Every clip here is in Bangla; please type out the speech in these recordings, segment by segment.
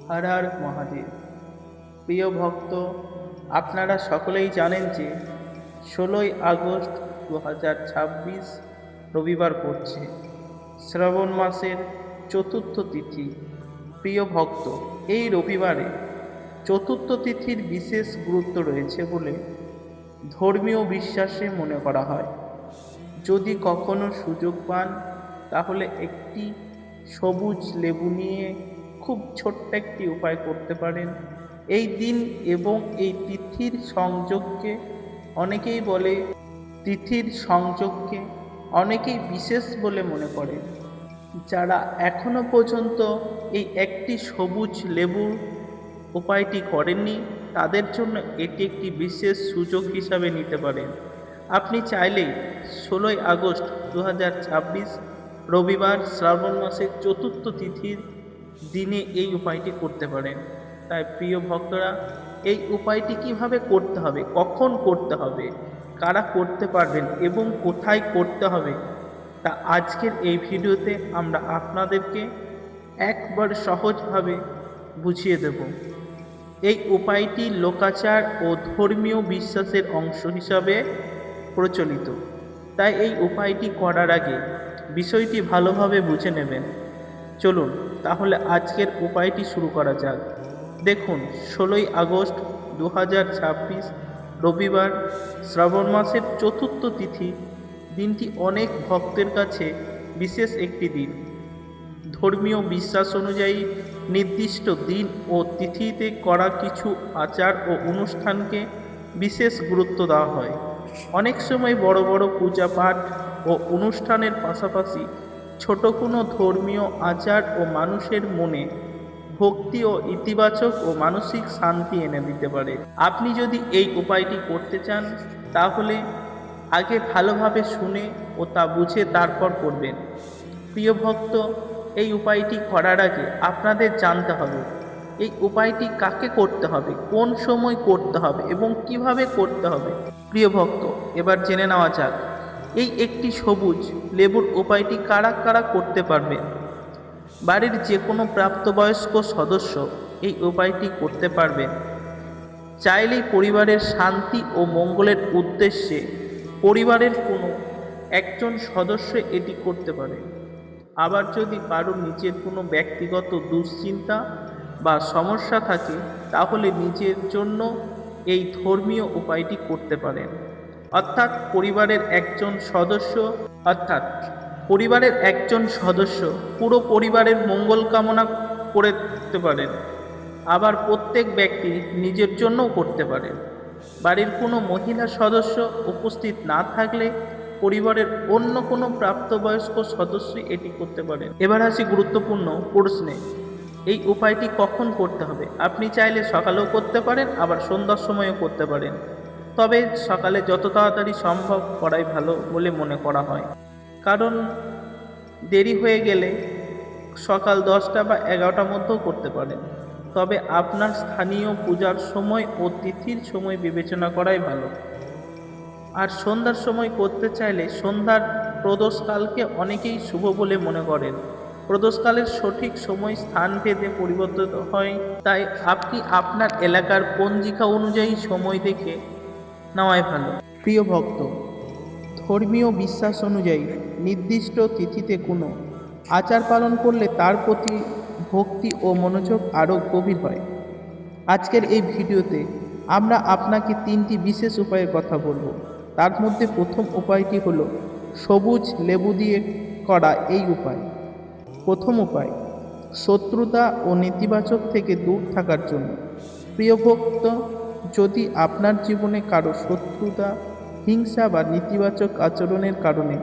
হর হর মহাদেব। প্রিয় ভক্ত, আপনারা সকলেই জানেন যে 16ই আগস্ট 2026 রবিবার পড়ছে, শ্রাবণ মাসের চতুর্থ তিথি। প্রিয় ভক্ত, এই রবিবারে চতুর্থ তিথির বিশেষ গুরুত্ব রয়েছে বলে ধর্মীয় বিশ্বাসে মনে করা হয়। যদি কখনো সুযোগ পান তাহলে একটি সবুজ লেবু নিয়ে খুব ছোট্ট একটি উপায় করতে পারেন এই দিন এবং এই তিথির সংযোগকে অনেকেই বিশেষ বলে মনে করে। যারা এখনো পর্যন্ত এই একটি সবুজ লেবুর উপায়টি করেননি তাদের জন্য এটি একটি বিশেষ সুযোগ হিসাবে নিতে পারেন। আপনি চাইলেই 16ই আগস্ট 2026 রবিবার শ্রাবণ মাসের চতুর্থ তিথির দিনে এই উপায়টি করতে পারেন। তাই প্রিয় ভক্তরা, এই উপায়টি কিভাবে করতে হবে, কখন করতে হবে, কারা করতে পারবেন এবং কোথায় করতে হবে তা আজকের এই ভিডিওতে আমরা আপনাদেরকে একবার সহজভাবে বুঝিয়ে দেব। এই উপায়টি লোকাচার ও ধর্মীয় বিশ্বাসের অংশ হিসাবে প্রচলিত, তাই এই উপায়টি করার আগে বিষয়টি ভালোভাবে বুঝে নেবেন। চলুন তাহলে আজকের উপায়টি শুরু করা যাক। দেখুন, 16ই আগস্ট 2026 রবিবার শ্রাবণ মাসের চতুর্থ তিথি। দিনটি অনেক ভক্তের কাছে বিশেষ একটি দিন। ধর্মীয় বিশ্বাস অনুযায়ী নির্দিষ্ট দিন ও তিথিতে করা কিছু আচার ও অনুষ্ঠানকে বিশেষ গুরুত্ব দেওয়া হয়। অনেক সময় বড় বড় পূজা পাঠ ও অনুষ্ঠানের পাশাপাশি ছোট কোনো ধর্মীয় আচার ও মানুষের মনে ভক্তি ও ইতিবাচক ও মানসিক শান্তি এনে দিতে পারে। আপনি যদি এই উপায়টি করতে চান তাহলে আগে ভালোভাবে শুনে ও তা বুঝে তারপর করবেন। প্রিয় ভক্ত, এই উপায়টি করার আগে আপনাদের জানতে হবে এই উপায়টি কাকে করতে হবে, কোন সময় করতে হবে এবং কিভাবে করতে হবে। প্রিয় ভক্ত, এবার জেনে নেওয়া যাক এই একটি সবুজ লেবুর উপায়টি কারা কারা করতে পারবে। বাড়ির যে কোনো প্রাপ্তবয়স্ক সদস্য এই উপায়টি করতে পারবেন। চাইলেই পরিবারের শান্তি ও মঙ্গলের উদ্দেশ্যে পরিবারের কোনো একজন সদস্য এটি করতে পারে। আবার যদি কারো নিজের কোনো ব্যক্তিগত দুশ্চিন্তা বা সমস্যা থাকে তাহলে নিজের জন্য এই ধর্মীয় উপায়টি করতে পারেন। অর্থাৎ পরিবারের একজন সদস্য পুরো পরিবারের মঙ্গল কামনা করতে পারেন। আবার প্রত্যেক ব্যক্তি নিজের জন্যও করতে পারেন। বাড়ির কোনো মহিলা সদস্য উপস্থিত না থাকলে পরিবারের অন্য কোনো প্রাপ্তবয়স্ক সদস্য এটি করতে পারেন। এবার আসি গুরুত্বপূর্ণ প্রশ্নে, এই উপায়টি কখন করতে হবে। আপনি চাইলে সকালেও করতে পারেন, আবার সন্ধ্যার সময়ও করতে পারেন। তবে সকালে যত তাড়াতাড়ি সম্ভব করাই ভালো বলে মনে করা হয়, কারণ দেরি হয়ে গেলে সকাল 10টা বা 11টার মধ্যেও করতে পারেন। তবে আপনার স্থানীয় পূজার সময় ও তিথির সময় বিবেচনা করাই ভালো। আর সন্ধ্যার সময় করতে চাইলে সন্ধ্যার প্রদোষকালকে অনেকেই শুভ বলে মনে করেন। প্রদোষকালের সঠিক সময় স্থান ভেদে পরিবর্তিত হয়, তাই আপনি আপনার এলাকার পঞ্জিকা অনুযায়ী সময় দেখে নেওয়াই ভালো। প্রিয় ভক্ত, ধর্মীয় বিশ্বাস অনুযায়ী নির্দিষ্ট তিথিতে কোনো আচার পালন করলে তার প্রতি ভক্তি ও মনোযোগ আরও গভীর হয়। আজকের এই ভিডিওতে আমরা আপনাকে 3টি বিশেষ উপায়ের কথা বলবো। তার মধ্যে প্রথম উপায়টি হলো সবুজ লেবু দিয়ে করা এই উপায়। প্রথম উপায়, শত্রুতা ও নেতিবাচক থেকে দূর থাকার জন্য। প্রিয় ভক্ত, যদি আপনার জীবনে কারো শত্রুতা, হিংসা বা নেতিবাচক আচরণের কারণে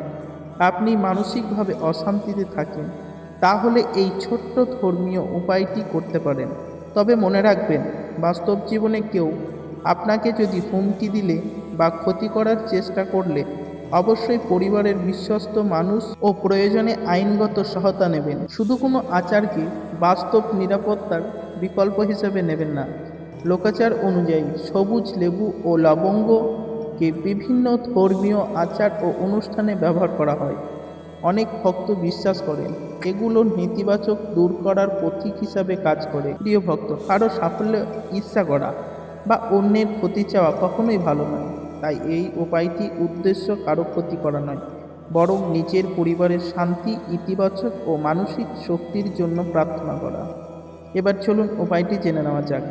আপনি মানসিকভাবে অশান্তিতে থাকেন তাহলে এই ছোট্ট ধর্মীয় উপায়টি করতে পারেন। তবে মনে রাখবেন, বাস্তব জীবনে কেউ আপনাকে যদি হুমকি দিলে বা ক্ষতি করার চেষ্টা করলে অবশ্যই পরিবারের বিশ্বস্ত মানুষ ও প্রয়োজনে আইনগত সহায়তা নেবেন। শুধু কোনো আচারকে বাস্তব নিরাপত্তার বিকল্প হিসেবে নেবেন না। লোকাচার অনুযায়ী সবুজ লেবু ও লবঙ্গকে বিভিন্ন ধর্মীয় আচার ও অনুষ্ঠানে ব্যবহার করা হয়। অনেক ভক্ত বিশ্বাস করেন এগুলো নেতিবাচক দূর করার প্রতীক হিসাবে কাজ করে। প্রিয় ভক্ত, কারো সাফল্য ঈর্ষা করা বা অন্যের ক্ষতি চাওয়া কখনোই ভালো নয়। তাই এই উপায়টি উদ্দেশ্য কারো ক্ষতি করা নয়, বরং নিজের পরিবারের শান্তি, ইতিবাচক ও মানসিক শক্তির জন্য প্রার্থনা করা। এবার চলুন উপায়টি জেনে নেওয়া যাক।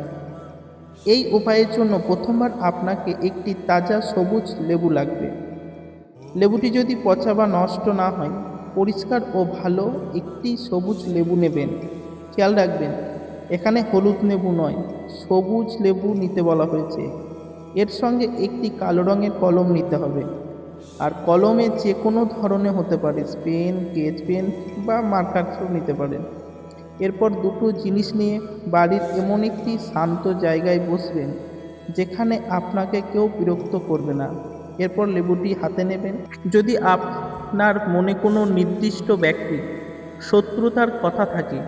এই উপায়ের জন্য প্রথমবার আপনাকে একটি তাজা সবুজ লেবু লাগবে। লেবুটি যদি পচা বা নষ্ট না হয়, পরিষ্কার ও ভালো একটি সবুজ লেবু নেবেন। খেয়াল রাখবেন, এখানে হলুদ লেবু নয়, সবুজ লেবু নিতে বলা হয়েছে। এর সঙ্গে একটি কালো রঙের কলম নিতে হবে। আর কলমে যে কোনো ধরনের হতে পারে, পেন, স্কেচ পেন বা মার্কারও নিতে পারেন। এরপর দুটো জিনিস নিয়ে বাড়ির এমন একটি শান্ত জায়গায় বসবেন যেখানে আপনাকে কেউ বিরক্ত করবে না। এরপর লেবুটি হাতে নেবেন। যদি আপনার মনে কোনো নির্দিষ্ট ব্যক্তি শত্রুতার কথা থাকে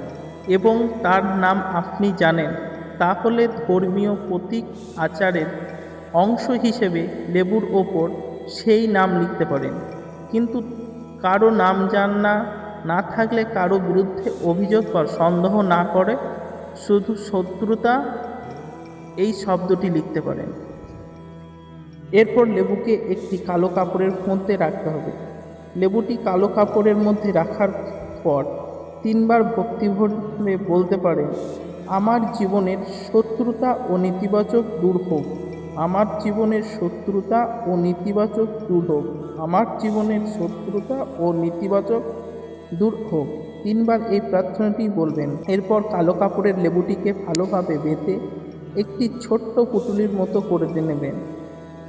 এবং তার নাম আপনি জানেন, তাহলে ধর্মীয় প্রতীক আচারের অংশ হিসেবে লেবুর ওপর সেই নাম লিখতে পারেন। কিন্তু কারো নাম জানা না থাকলে কারো বিরুদ্ধে অভিযোগ বা সন্দেহ না করে শুধু শত্রুতা এই শব্দটি লিখতে পারেন। এরপর লেবুকে একটি কালো কাপড়ের মধ্যে রাখতে হবে। লেবুটি কালো কাপড়ের মধ্যে রাখার পর 3 বার ভক্তিভরে বলতে পারেন, আমার জীবনের শত্রুতা ও নেতিবাচক দূর হোক, আমার জীবনের শত্রুতা ও নেতিবাচক দূর হোক, আমার জীবনের শত্রুতা ও নেতিবাচক দূর হোক। 3 বার এই প্রার্থনাটি বলবেন। এরপর কালো কাপড়ের লেবুটিকে ভালোভাবে বেঁধে একটি ছোট্ট পুঁটুলির মতো করে নেবেন।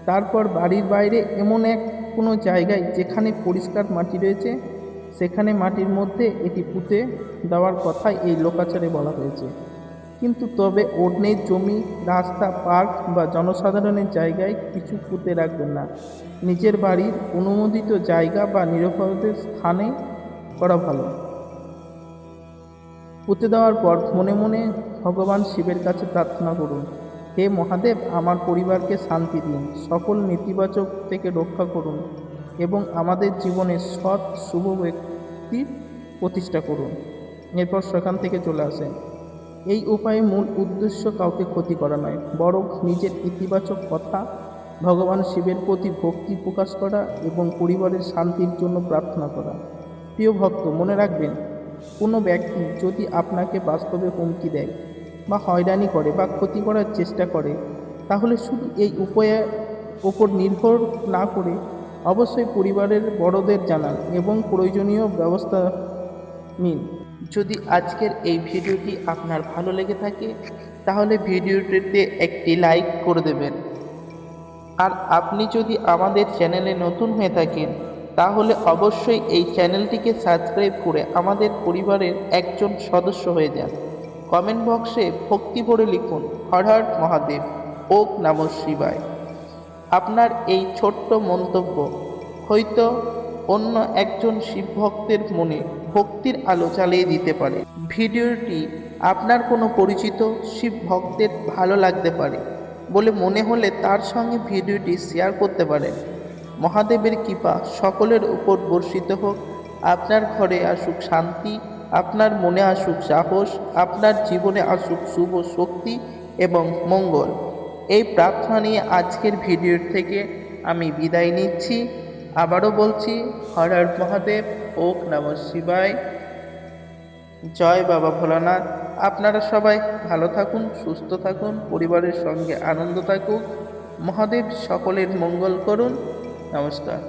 তারপর বাড়ির বাইরে এমন কোনো জায়গায় যেখানে পরিষ্কার মাটি রয়েছে, সেখানে মাটির মধ্যে এটি পুঁতে দেওয়ার কথাই এই লোকাচারে বলা হয়েছে। কিন্তু তবে অন্যের জমি, রাস্তা, পার্ক বা জনসাধারণের জায়গায় কিছু পুঁতে রাখবেন না। নিজের বাড়ির অনুমোদিত জায়গা বা নিরাপদ স্থানে করা ভালো। পুঁতে দেওয়ার পর মনে মনে ভগবান শিবের কাছে প্রার্থনা করুন, হে মহাদেব, আমার পরিবারকে শান্তি দিন, সকল নেতিবাচক থেকে রক্ষা করুন এবং আমাদের জীবনে সৎ শুভ ব্যক্তির প্রতিষ্ঠা করুন। এরপর সেখান থেকে চলে আসেন। এই উপায়ে মূল উদ্দেশ্য কাউকে ক্ষতি করা নয়, বরং নিজের ইতিবাচক কথা, ভগবান শিবের প্রতি ভক্তি প্রকাশ করা এবং পরিবারের শান্তির জন্য প্রার্থনা করা। প্রিয় ভক্ত, মনে রাখবেন, কোনো ব্যক্তি যদি আপনাকে বাস্তবে হুমকি দেয় বা হয়রানি করে বা ক্ষতি করার চেষ্টা করে, তাহলে শুধু এই উপায়ের ওপর নির্ভর না করে অবশ্যই পরিবারের বড়দের জানান এবং প্রয়োজনীয় ব্যবস্থা নিন। যদি আজকের এই ভিডিওটি আপনার ভালো লেগে থাকে তাহলে ভিডিওটিতে একটি লাইক করে দেবেন। আর আপনি যদি আমাদের চ্যানেলে নতুন হয়ে থাকেন তাহলে অবশ্যই এই চ্যানেলটিকে সাবস্ক্রাইব করে আমাদের পরিবারের একজন সদস্য হয়ে যান। কমেন্ট বক্সে ভক্তি ভরে লিখুন, হর হর মহাদেব, ওম নমঃ শিবায়। আপনার এই ছোট্ট মন্তব্য হয়তো অন্য একজন শিব ভক্তের মনে ভক্তির আলো জ্বালিয়ে দিতে পারে। ভিডিওটি আপনার কোনো পরিচিত শিব ভক্তের ভালো লাগতে পারে বলে মনে হলে তার সঙ্গে ভিডিওটি শেয়ার করতে পারেন। মহাদেবের কৃপা সকলের উপর বর্ষিত হোক। আপনার ঘরে আসুক শান্তি, আপনার মনে আসুক সাহস, আপনার জীবনে আসুক শুভ শক্তি এবং মঙ্গল। এই প্রার্থনা নিয়ে আজকের ভিডিও থেকে আমি বিদায় নিচ্ছি। আবারও বলছি, হর হর মহাদেব, ওম নমঃ শিবায়, জয় বাবা ভোলানাথ। আপনারা সবাই ভালো থাকুন, সুস্থ থাকুন, পরিবারের সঙ্গে আনন্দ থাকুক। মহাদেব সকলের মঙ্গল করুন। নমস্কার।